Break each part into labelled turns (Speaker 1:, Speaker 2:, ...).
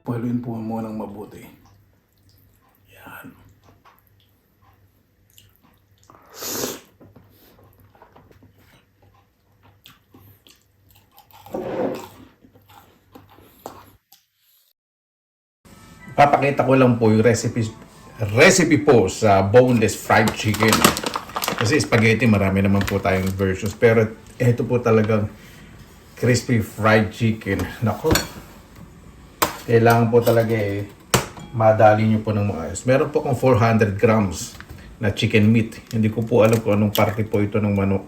Speaker 1: Paluin po muna ng mabuti. Yan. Papakita ko lang po yung recipe po sa boneless fried chicken. Kasi spaghetti, marami naman po tayong versions. Pero ito po talagang crispy fried chicken. Nako. Kailangan po talaga madali nyo po ng maayos. Meron po akong 400 grams na chicken meat. Hindi ko po alam kung anong parte po ito ng manok.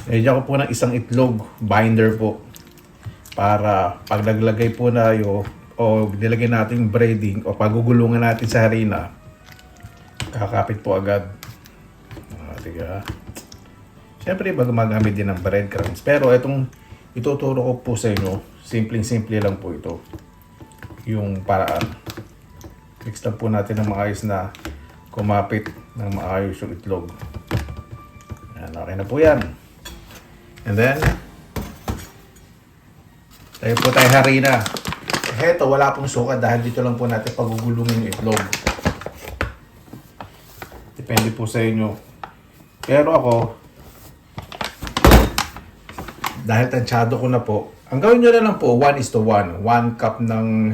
Speaker 1: Medyo ko po ng isang itlog binder po. Para pag naglagay po tayo o nilagay natin yung breading o pagugulungan natin sa harina, kakapit po agad. Tiga. Siyempre iba gumagamit din ng breadcrumbs. Pero itong ituturo ko po sa inyo, simpleng-simple lang po ito. Yung paraan. Mix lang po natin ng maayos na kumapit ng maayos yung itlog. Yan, okay na po yan. And then, tayo po tayo harina. Heto, wala pong suka dahil dito lang po natin pagugulungin yung itlog. Depende po sa inyo. Pero ako, dahil tansyado ko na po, ang gawin nyo na lang po, 1:1. 1 cup ng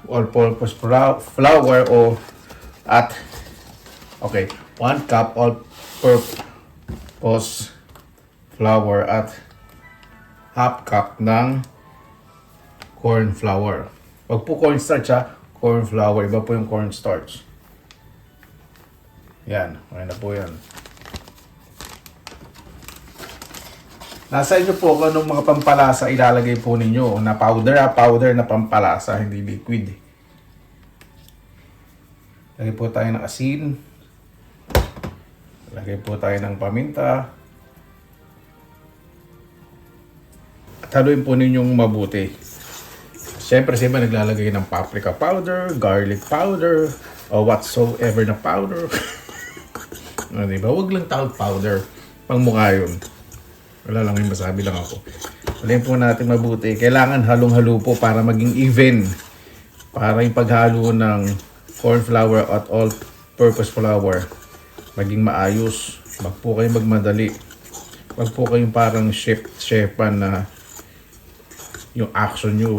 Speaker 1: all-purpose flour o at, okay, 1 cup all-purpose flour at half cup ng corn flour. Wag po cornstarch ha, corn flour. Iba po yung cornstarch. Yan, okay na po yan. Nasa inyo po kung anong mga pampalasa ilalagay po ninyo. Na powder ha, powder na pampalasa, hindi liquid. Lagay po tayo ng asin. Lagay po tayo ng paminta. Haluin po ninyong mabuti. Siyempre, siya naglalagay ng paprika powder, garlic powder, o whatsoever na powder. Diba? Huwag lang tawag powder. Pang mukha yun. Wala lang yung masabi lang ako. Haluin po natin mabuti. Kailangan halong-halo po para maging even. Para yung paghalo ng corn flour at all-purpose flour maging maayos. Wag po kayong magmadali. Wag po kayong parang chef-chefan na yung action nyo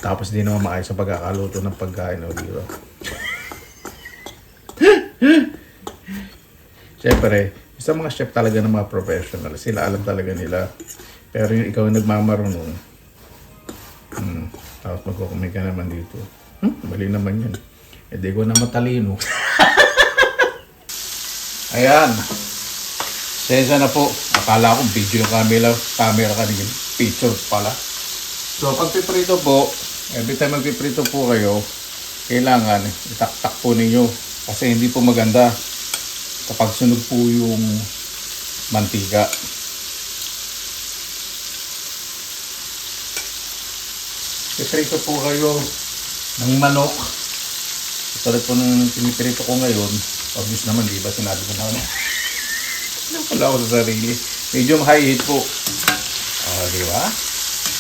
Speaker 1: tapos di naman maayos sa pagkakaluto ng pagkain, o di ba? Siyempre, sa mga chef talaga ng mga professional, sila alam talaga nila. Pero yung ikaw nagmamarunong, tapos magkukumay ka naman dito. Mali naman yun. Di ko na matalino. Ayan. Sensya na po. Akala ko video yung camera kanina. Picture pala. So, pag piprito po, every time magpiprito po kayo, kailangan itaktak po ninyo. Kasi hindi po maganda kapag sunog po yung mantika. Piprito po kayo ng manok. Tulad po ng piniprito ko ngayon, obvious naman, di ba? Sinabi ko naman. Alam pala ako sa sarili. Medium high heat po. Di ba?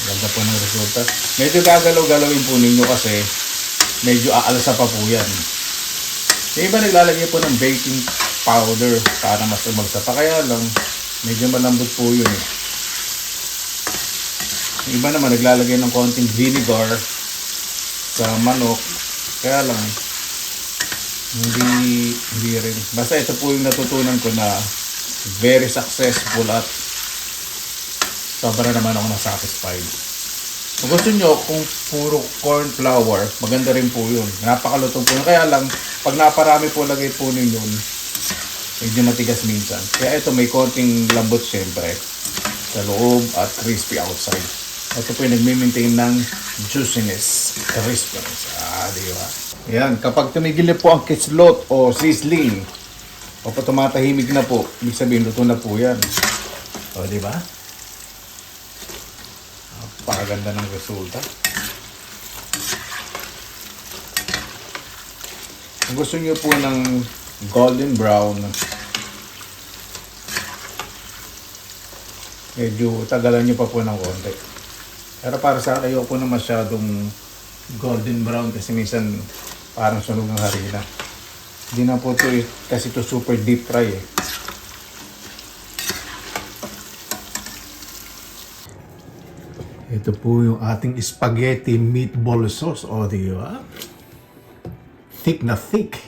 Speaker 1: Ganda po ng resulta. Medyo gagalaw-galawin po ninyo kasi medyo aalsa pa po yan. Yung iba naglalagay po ng baking powder para mas umagsa pa. Kaya lang, medyo malambot po yun Yung iba naman naglalagay ng konting vinegar sa manok. Kaya lang, hindi rin. Basta ito po yung natutunan ko na very successful at sobra naman ako na-satisfied. Kung gusto nyo, kung puro corn flour, maganda rin po yun. Napakalutong po yun. Kaya lang, pag naparami po lagay po ninyo, medyo matigas minsan. Kaya ito may konting lambot siyempre sa loob at crispy outside. Ito po yung nagme-maintain ng juiciness, crispiness. Di ba? Yan, kapag tumigil na po ang kislot o sizzling, o pa tumatahimig na po, ibig sabihin luto na po yan. O, di ba? Napakaganda ng resulta. Kung gusto niyo po ng golden brown, Medyo tagalan nyo pa po ng konti. Pero para sa akin, ayoko na masyadong golden brown kasi minsan parang sunog ng harina. Hindi na po ito kasi ito super deep fry eh. Ito po yung ating spaghetti meatball sauce. O, di ba? Thick na thick.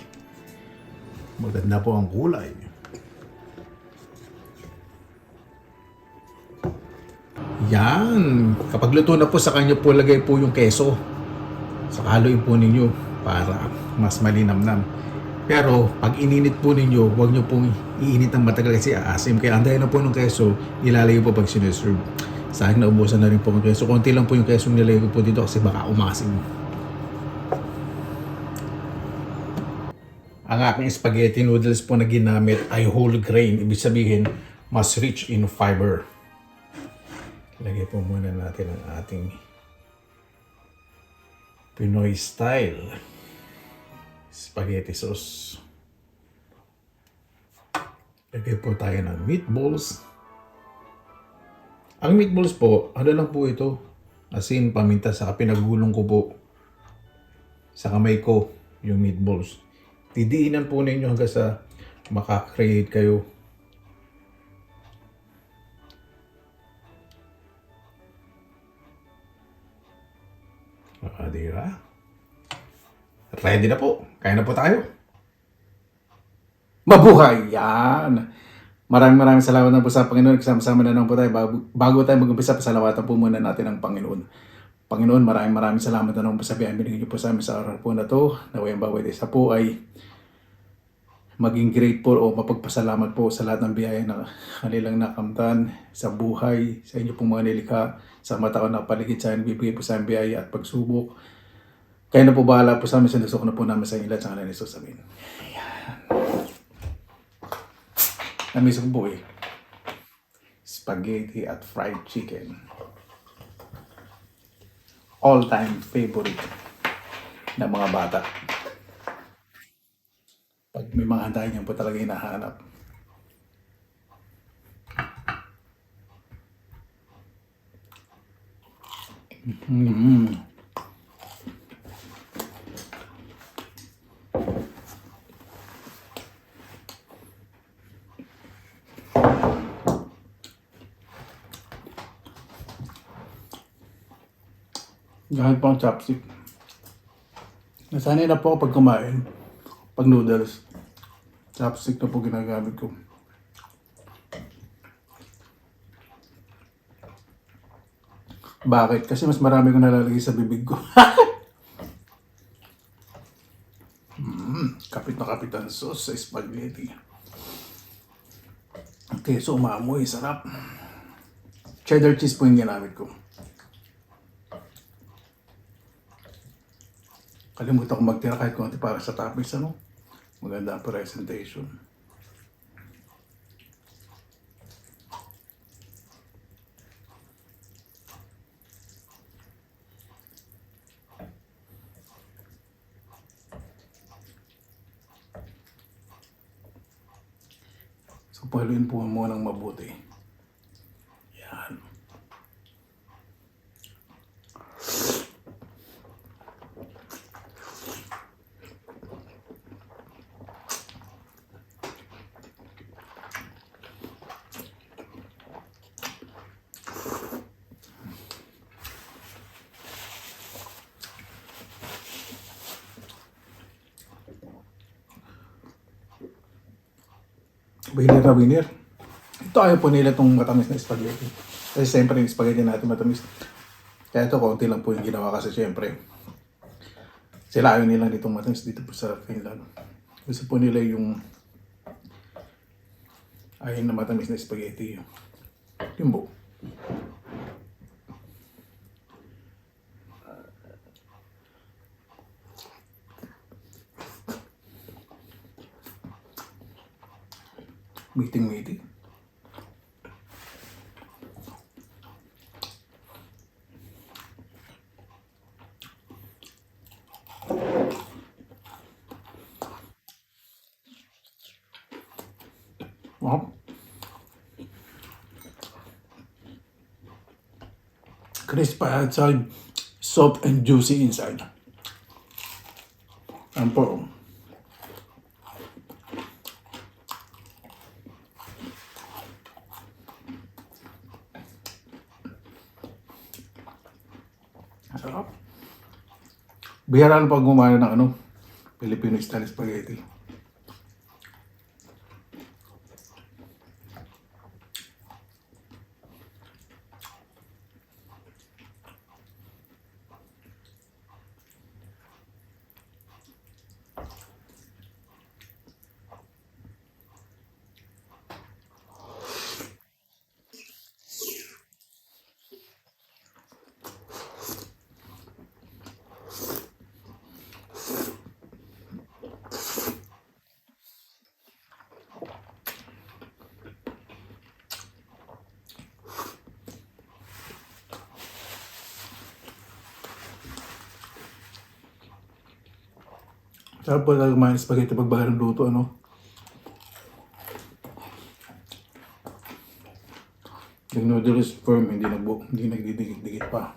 Speaker 1: Maganda po ang kulay. Yan. Kapag luto na po sa kanya po, lagay po yung keso. Saka haluin po ninyo para mas malinamnam. Pero pag ininit po ninyo, huwag nyo pong iinit ng matagal kasi aasim. Kaya andayan na po ng keso, ilalagay po pag sineserve. Sa akin naubusan na rin po ng keso. Konti lang po yung keso nilagay ko po dito kasi baka umasim. Ang aking spaghetti noodles po na ginamit ay whole grain. Ibig sabihin, mas rich in fiber. Lagay po muna natin ang ating Pinoy style spaghetti sauce. Lagay po tayo ng meatballs. Ang meatballs po, ano lang po ito? Asin, paminta, saka pinagulong ko po sa kamay ko yung meatballs. Didiinan po ninyo hanggang sa makakreate kayo. Diba? Ready na po. Kaya na po tayo. Mabuhay! Yan! Maraming salamat na po sa Panginoon. Kasama-sama na lang po tayo. Bago tayo mag-umpisa, pasalamatan po muna natin ang Panginoon. Panginoon, maraming salamat na lang po sa biyayang binigay niyo po sa amin sa araw po na to. Naway ang bawat isa po ay maging grateful o mapagpasalamat po sa lahat ng biyaya na kanilang nakamtan sa buhay, sa inyo pong mga nilikha, sa mataon na paligid sa amin, bibigay po sa amin biyaya at pagsubok. Kaya na po bahala po sa amin, sinusok na po namin sa inyo lahat sa kanila ni Jesus. Amen. Namiss ko po eh. Spaghetti at fried chicken. All-time favorite ng mga bata. Pag may mga handa niyan po talaga hinahanap. Gamit po ang chopstick. Nasanay na po ako pag kumain. Pag noodles. Chopstick na po ginagamit ko. Bakit? Kasi mas marami ko nalalagay sa bibig ko. Kapit na kapit ang sauce sa spaghetti. Keso umamoy, sarap. Cheddar cheese po yung ginamit ko. Kalimutan ko magtira kahit konti para sa toppings, ano? Maganda ang presentation. So, paluin po muna ng mabuti. Yan. Winner na winner. Ito ayaw po nila itong matamis na spaghetti. Kasi siyempre yung spaghetti natin matamis. Kaya ito konti lang po yung ginawa kasi siyempre. Sila ayaw nila nitong matamis dito po sa Finland. Gusto po nila yung ayaw na matamis na spaghetti. Yung buo. Meeting. Wow. Crispy outside, soft and juicy inside. Yan po. Sarap. Bihira lang pag gumawa ng Filipino style spaghetti. Sarap po talaga kumain ng spaghetti pag bago ng luto, Yung noodles firm, hindi nagdidikit-dikit pa.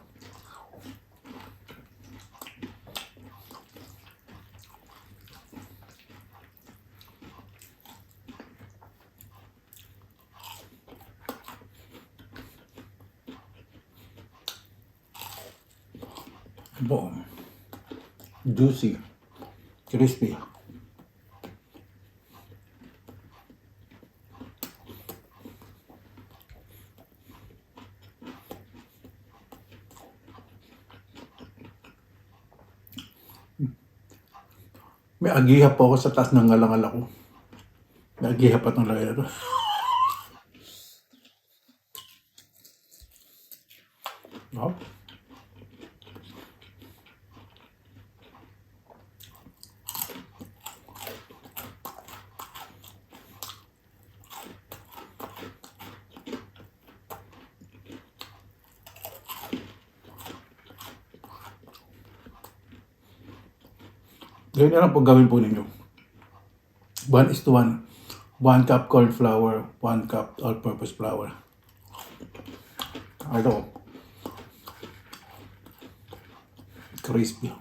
Speaker 1: Boom. Juicy. Crispy. May agihap po ako sa taas ng ngalangal ako. May agihap at ng lagay na to. Oh. Ganyan na lang po gawin po ninyo. 1:1. 1 cup corn flour, 1 cup all-purpose flour. Ito. Crispy.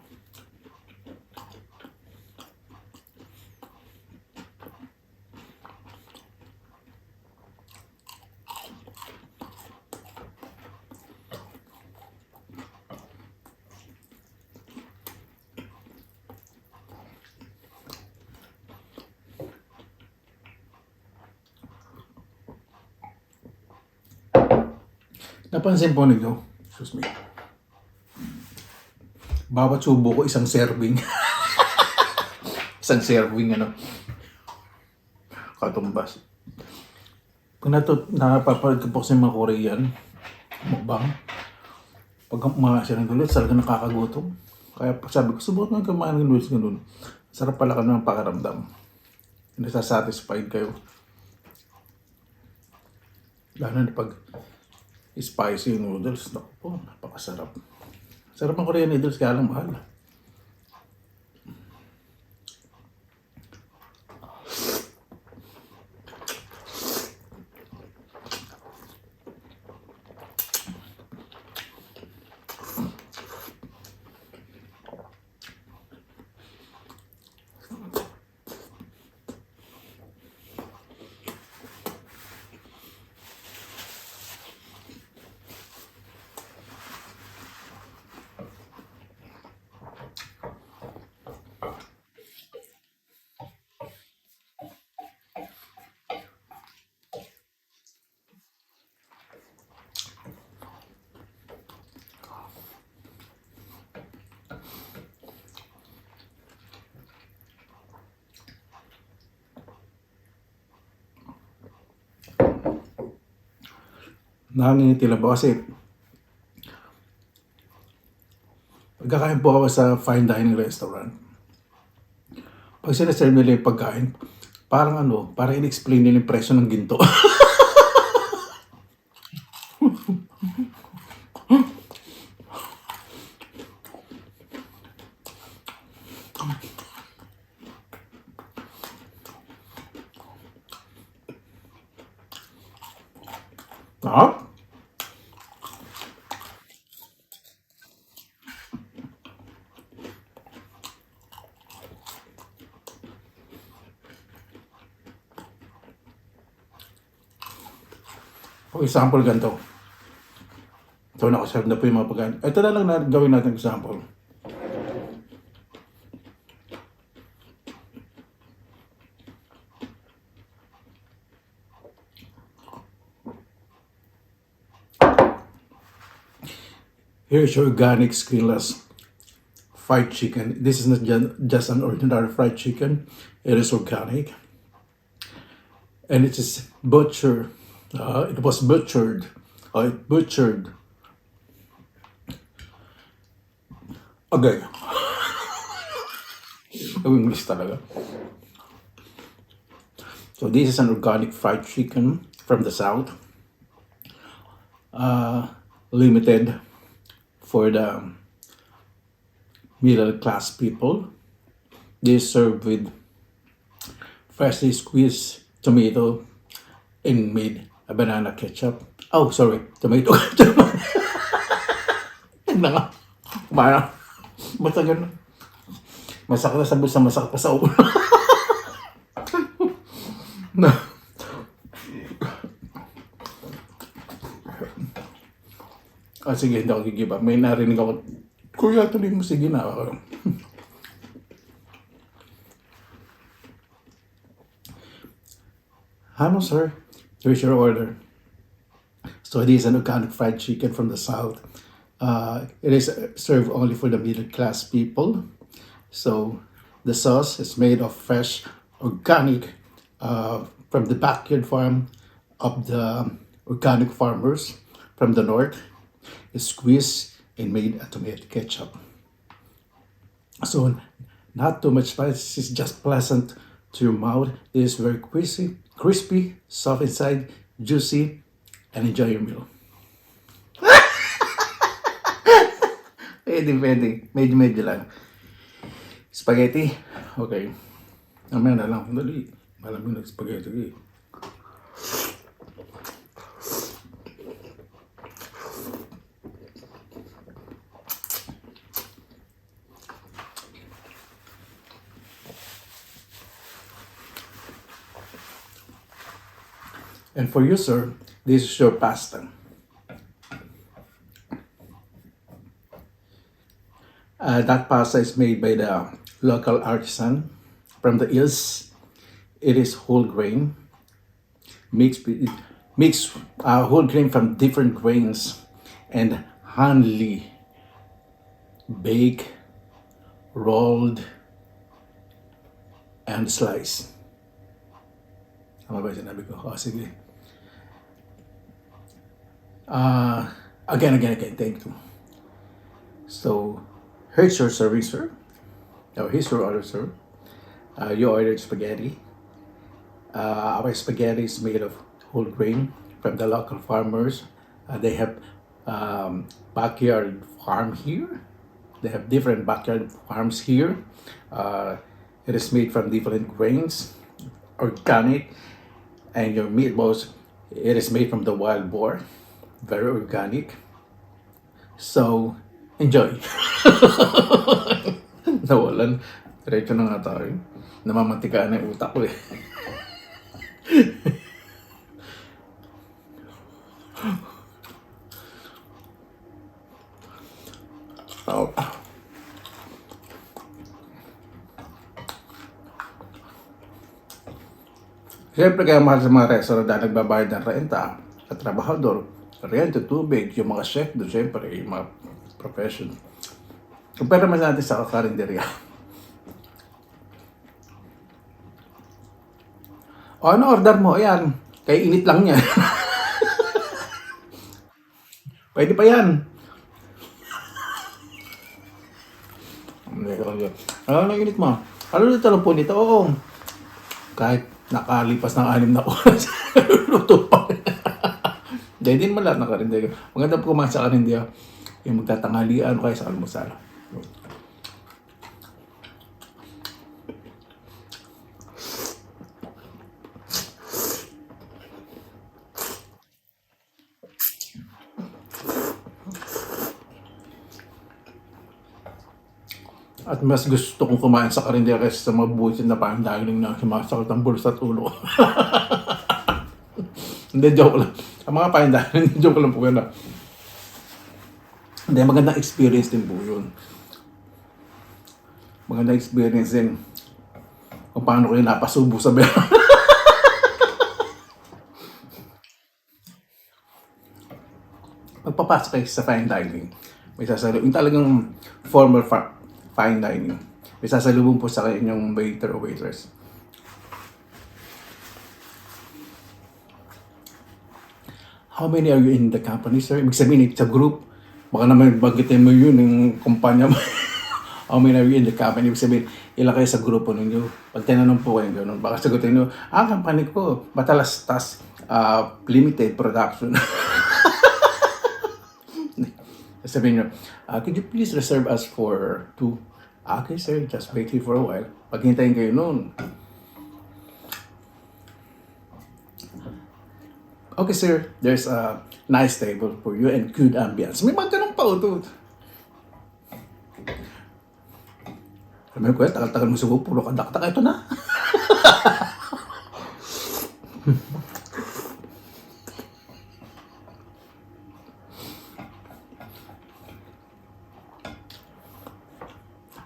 Speaker 1: Napansin po ninyo, excuse me, bawat subo ko isang serving. Isang serving, katumbas. Kung napapanood ko po sa mga Korean, mukbang, pag mga siya ng noodles, talaga nakakagutom. Kaya sabi ko, subukan nga kumain ng noodles ganun. Sarap pala ka ng pakaramdam. Nasasatisfied kayo. Lalo na pag spicy noodles. Naku po, napakasarap. Sarap ng Korean noodles, kaya lang mahal. Nakangingiti lang po kasi pagkakain po ako sa fine dining restaurant. Pag sinaserve nila yung pagkain, parang parang in-explain nila yung presyo ng ginto. Ah? For example, ganito. So, nakaserve na po yung mga pagkain. Ito na lang na gawin natin example. Here's your organic skinless fried chicken. This is not just an ordinary fried chicken. It is organic. And it is butchered. It was butchered. Butchered. Okay. English talaga. So this is an organic fried chicken from the south. Limited for the middle class people. They served with freshly squeezed tomato and made a banana ketchup. Oh, sorry, tomato ketchup. Na nga. Parang, basta ganun. Masakit na sa bulsa, masakit pa sa ulo. No. Sige, hindi ako give up. May narinig ako, Kuya, tuloy mo, sige na. Hello, sir. Here's your order. So this is an organic fried chicken from the south. It is served only for the middle class people. So the sauce is made of fresh, organic, from the backyard farm of the organic farmers from the north. It's squeezed and made a tomato ketchup. So not too much spice, it's just pleasant to your mouth. It is very crispy, soft inside, juicy, and enjoy your meal. Pwede. Medyo lang. Spaghetti. Okay. Mamaya na lang. Dali. Malamig na spaghetti. And for you, sir, this is your pasta. That pasta is made by the local artisan from the east. It is whole grain, mixed whole grain from different grains, and handily baked, rolled, and sliced. Tama ba yung sinabi ko? Oh, sige. Again, thank you. So, here's your serving, sir. Oh, here's your order, sir. You ordered spaghetti. Our spaghetti is made of whole grain from the local farmers. They have backyard farm here. They have different backyard farms here. It is made from different grains, organic, and your meatballs, it is made from the wild boar, very organic. So, enjoy. Nawalan. Diretso na nga tayo. Namamantikaan na yung utak ko eh. Oh. Siyempre kaya mahal sa mga restaurant dahil nagbabayad ng renta at trabahador, renta, tubig, yung mga chef doon, siyempre, yung mga profession. Compare naman natin sa karinderya. O ano order mo? Ayan, kay init lang yan. Pwede pa yan. Ano na init mo? Ano na talong po nito? Oo. Kahit nakalipas ng 6 na oras, luto pa. Dahil din mo lahat ng karinderya. Maganda po kumain sa karinderya. Yung magtatanghalian o kaya sa almusal. At mas gusto kong kumain sa karinderya kaysa sa mabutin na parang daging na sumasakit ang bulsa at ulo. Hindi, joke lang. Ang mga fine dining, joke lang po yun na. Hindi, magandang experience din po yun. Magandang experience din kung paano kayo napasubo sa bera. Magpapasok kayo sa fine dining. May sasalubong, yung talagang formal fine dining. May sasalubong po sa kayo yung waiter o waitress. How many are you in the company, sir? Ibig sabihin, it's a group. Baka naman bagitin mo yun yung kumpanya mo. How many are you in the company? Ibig sabihin, ilan kayo sa grupo ninyo? Pag tinanong po kayo gano'n, baka sagutin nyo, company ko, Batalastas Limited Production. Sabihin nyo, could you please reserve us for 2? Okay, sir, just wait here for a while. Paghintayin kayo noon. Okay, sir, there's a nice table for you and good ambience. May mga ganun pa ito. Sabi ko, tagal-tagal mo subo, puro kadaktak. Ito na.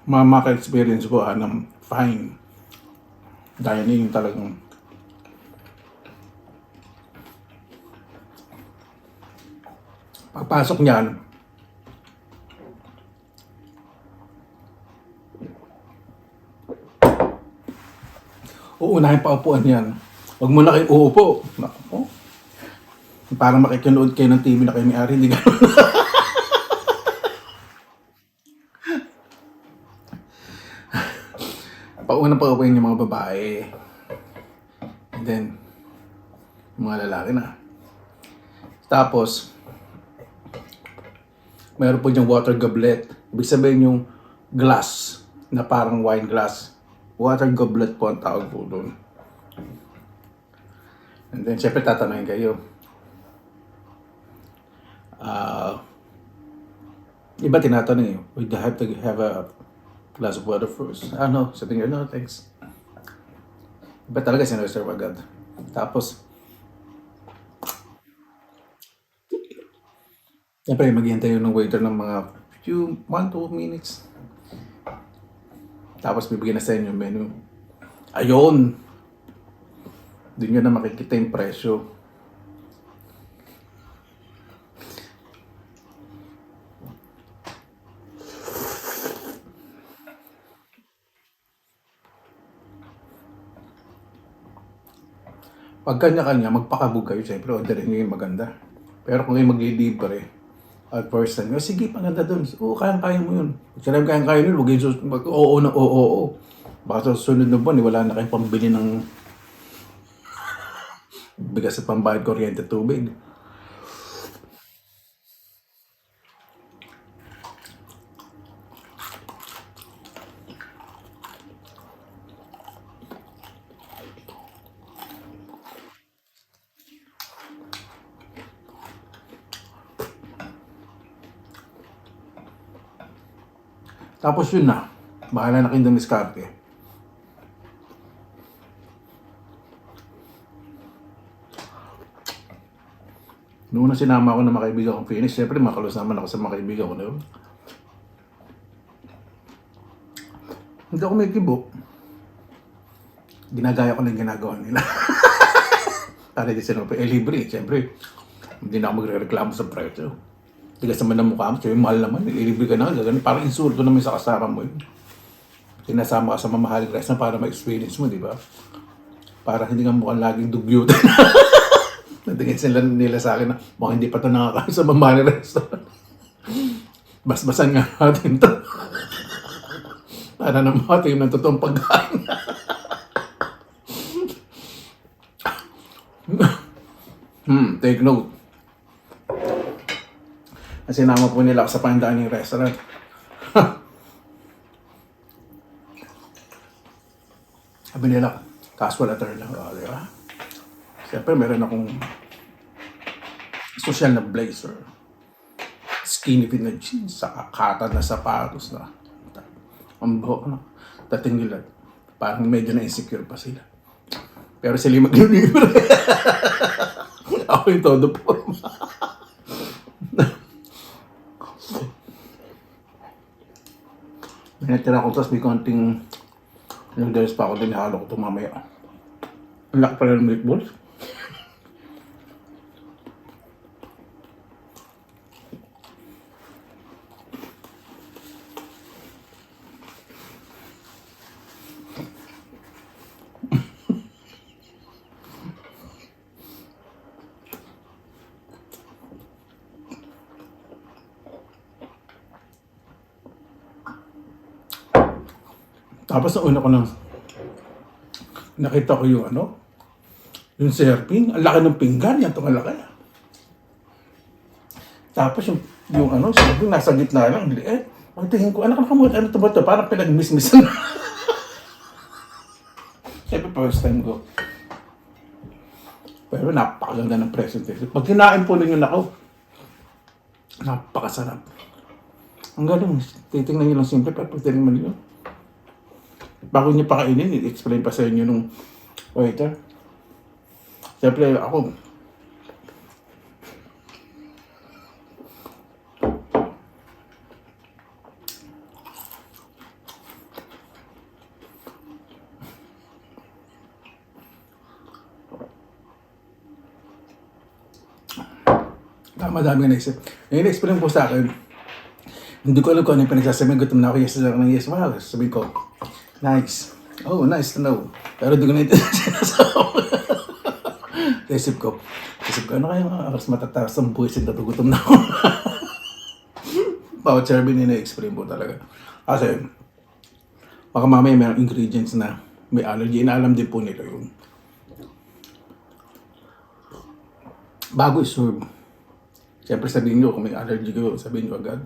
Speaker 1: Maka-experience ko ng fine dining talagang pagpasok niyan, uunahin pa upuan yan. Huwag mo na kayo uupo. Naku, parang makikinood kayo ng TV na kayo may-ari. Hindi gano'n. Pauna pa upuin yung mga babae. And then, yung mga lalaki na. Tapos, mayroon po yung water goblet. Ibig sabihin yung glass na parang wine glass. Water goblet po ang tawag po doon. And then, syempre tatanungin kayo. Iba tinatanong yun. We have to have a glass of water first. No. Sabi nga, no, thanks. Iba talaga sinaserve agad. Tapos, siyempre, maghihintay yun ng waiter ng mga 1-2 minutes. Tapos, bibigyan na sa inyo yung menu. Ayun! Doon nyo na makikita yung presyo. Pag kanya-kanya, magpakabog kayo. Siyempre, orderin nyo yung maganda. Pero kung kayo mag-deliver at first time, sige, maganda dun. Oo, kayang-kaya mo yun. Kung sinabi kayang-kaya nyo, huwag kayo oo na oo. Baka sa susunod na buwan, wala na kayong pambili ng bigas at pambayad kuryente tubig. Tapos yun na. Bahala na kayong dumiskarte. Noong na sinama ako ng mga kaibigan kong finish, siyempre makalos naman ako sa mga kaibigan ko na yun. Hindi ako may kibok. Ginagaya ko lang ginagawa nila. Para di sila libre, siyempre. Hindi na ako magre-reklamo sa presyo. Tigas naman ng mukha mo, sabi, mahal naman, ililibre ka na, gano'n. Parang insulto naman sa kasama mo yun. Sinasama ka sa mamahaling restaurant para ma-experience mo, di ba? Para hindi ka mukhang laging dugyutan. Natingin sila nila sa akin na mukhang hindi pa ito nakakain sa mamahaling restaurant. Basbasan nga natin ito. Para na makatingin ng totoong pagkain. Take note. Sinama po nila ako sa fine dining restaurant. Sabi nila, casual attire lang. Di ba? Siyempre, meron akong social na blazer. Skinny fit na jeans, saka katad na sapatos na. Ang buhok na. Dating nila, parang medyo na insecure pa sila. Pero sila mag-deliver. Ako yung todo forma. May natira ko, tapos may konting noodles pa ako din, halo ko ito mamaya. Ang laki pala ng meatballs. Tapos na una ko nang nakita ko yung yung serving, ang laki ng pinggan, yan itong laki. Tapos yung serving nasa gitna lang, liit. Pagtingin ko, anak mo, ano ito ba ito? Parang pinag-miss-missan. Siyempre, first time ko. Pero napakaganda ng presentation. Pag kinain po ninyo ako, napakasarap. Ang galing, titingnan nyo lang simple, pero pag tinignan nyo, bago niyo pakainin, i-explain pa sa inyo nung waiter. Siyempre, ako, madami nga naisip. Yung in-explain po sa akin, hindi ko alam kung ano yung pinagsasabi. Gutom na ako, yes lang ng yes, mahal. Sabi ko, nice. Oh, nice to know. Pero di ko na ito sinasabi. Isip ko, ano kaya mga aras matataas ang buwisin na gutom na ako. Bawat serving na-explain po talaga. Kasi, baka mamaya may ingredients na may allergy. Inaalam din po nila yun. Bago i-serve, siyempre sabihin nyo kung may allergy kayo, sabihin nyo agad.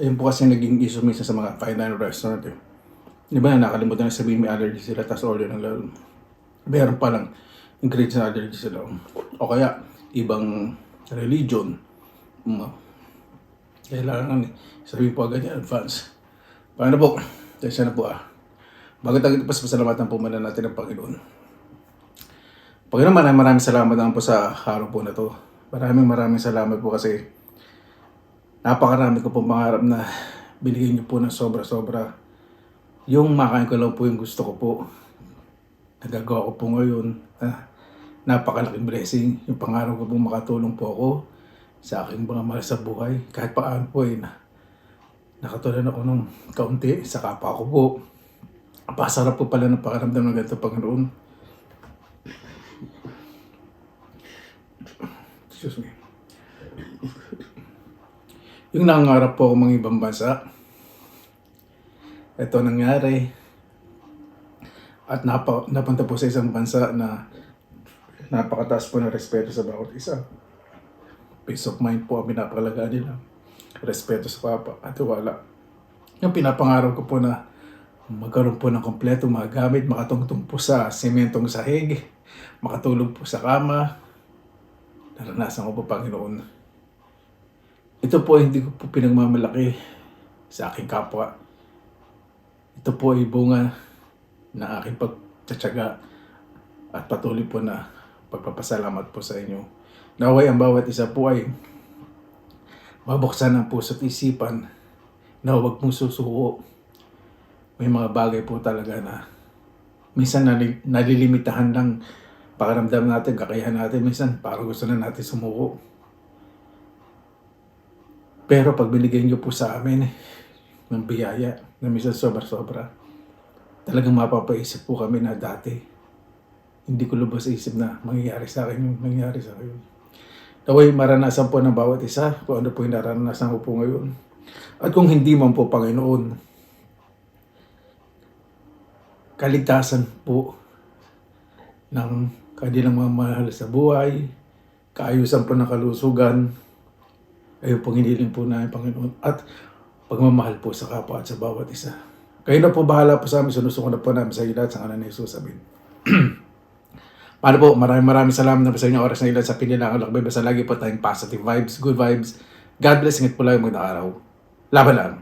Speaker 1: Ayun po kasi naging issue minsan sa mga fine dining restaurant eh. Di ba nakalimutan na sabihin may allergy sila tapos order ng lalo. Meron pa lang ingredients na allergy sila. O kaya ibang religion. Kailangan sabihin po agad yan advance. Paano po? Tensya na po Bago tayo pasalamatan po muna natin ang Panginoon. Panginoon, maraming salamat naman po sa araw po na to. Maraming salamat po kasi napakarami ko pong pangarap na binigyan niyo po ng sobra-sobra. Yung makain ko lang po yung gusto ko po. Nagagawa ko po ngayon. Napakalaking blessing. Yung pangarap ko pong makatulong po ako sa aking mga mahal sa buhay. Kahit paano po nakatulan ako ng kaunti sa kapwa ko po. Pasarap po pala ng pakaramdam ng ganito, Panginoon. Excuse me. Yung nangangarap po ako mga ibang bansa, ito nangyari. At napunta po sa isang bansa na napakataas po ng respeto sa bawat isa. Peace of mind po ang pinapalagaan nila. Respeto sa papa at wala. Yung pinapangarap ko po na magkaroon po ng kompleto mga gamit, makatungtong po sa sementong sahig, makatulog po sa kama. Naranasan ko po, Panginoon. Ito po hindi ko po pinagmamalaki sa aking kapwa. Ito po ay bunga na aking pagtsatsaga at patuloy po na pagpapasalamat po sa inyo. Naway ang bawat isa po ay mabuksan ang puso at isipan na huwag mong susuko. May mga bagay po talaga na minsan nalilimitahan lang pakaramdam natin, kakayahan natin. Minsan parang gusto na natin sumuko. Pero pag binigay niyo po sa amin ng biyaya na minsan sobra-sobra, talagang mapapaisip po kami na dati hindi ko lubos isip na mangyayari sa akin yung nangyayari sa akin. Naway maranasan po ng bawat isa kung ano po yung naranasan ko po ngayon. At kung hindi man po, Panginoon, kaligtasan po ng kanilang mga mahal sa buhay, kaayusan po ng kalusugan, ayun pong hiniling po namin, Panginoon, at pagmamahal po sa kapwa at sa bawat isa. Kayo na po bahala po sa amin, sinusuko na po namin sa ilan sa kanan ni Jesus, amin. Paano po, maraming salamat na po sa inyo oras na ilan sa pinilangan lakbay. Basta lagi po tayong positive vibes, good vibes. God bless, ingat po lang magandang araw. Laban lang.